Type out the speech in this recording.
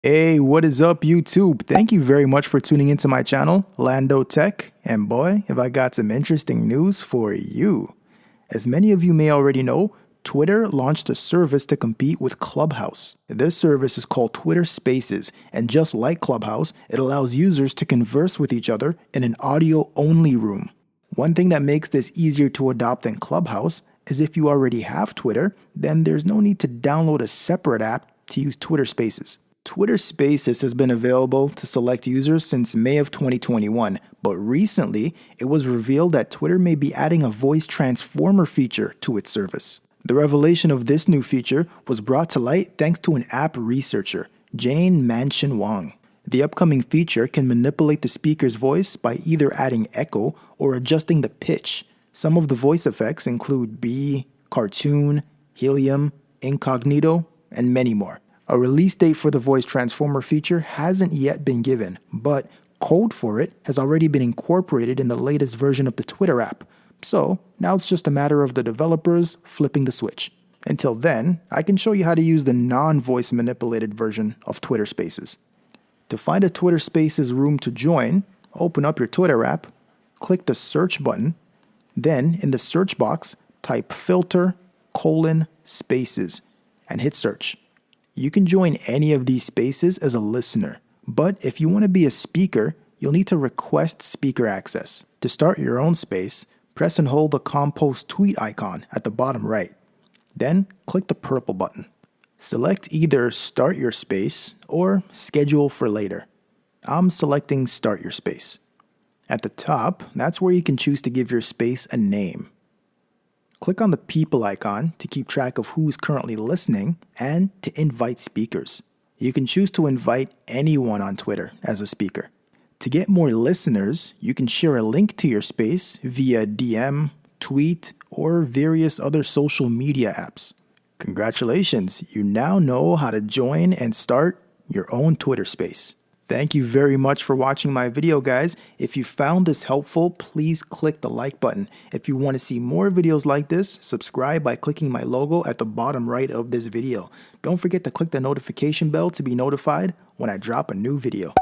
Hey, what is up, YouTube? Thank you very much for tuning into my channel, Lando Tech, and boy, have I got some interesting news for you. As many of you may already know, Twitter launched a service to compete with Clubhouse. This service is called Twitter Spaces, and just like Clubhouse, it allows users to converse with each other in an audio-only room. One thing that makes this easier to adopt than Clubhouse is if you already have Twitter, then there's no need to download a separate app to use Twitter Spaces. Twitter Spaces has been available to select users since May of 2021, but recently it was revealed that Twitter may be adding a voice transformer feature to its service. The revelation of this new feature was brought to light thanks to an app researcher, Jane Manchin Wang. The upcoming feature can manipulate the speaker's voice by either adding echo or adjusting the pitch. Some of the voice effects include bee, cartoon, helium, incognito, and many more. A release date for the voice transformer feature hasn't yet been given, but code for it has already been incorporated in the latest version of the Twitter app. So now it's just a matter of the developers flipping the switch. Until then, I can show you how to use the non-voice manipulated version of Twitter Spaces. To find a Twitter Spaces room to join, open up your Twitter app, click the search button, then in the search box, type filter:/spaces and hit search. You can join any of these spaces as a listener, but if you want to be a speaker, you'll need to request speaker access. To start your own space, press and hold the Compose Tweet icon at the bottom right. Then click the purple button. Select either Start Your Space or Schedule for Later. I'm selecting Start Your Space. At the top, that's where you can choose to give your space a name. Click on the people icon to keep track of who's currently listening and to invite speakers. You can choose to invite anyone on Twitter as a speaker. To get more listeners, you can share a link to your space via DM, tweet, or various other social media apps. Congratulations, you now know how to join and start your own Twitter space. Thank you very much for watching my video, guys. If you found this helpful, please click the like button. If you want to see more videos like this, subscribe by clicking my logo at the bottom right of this video. Don't forget to click the notification bell to be notified when I drop a new video.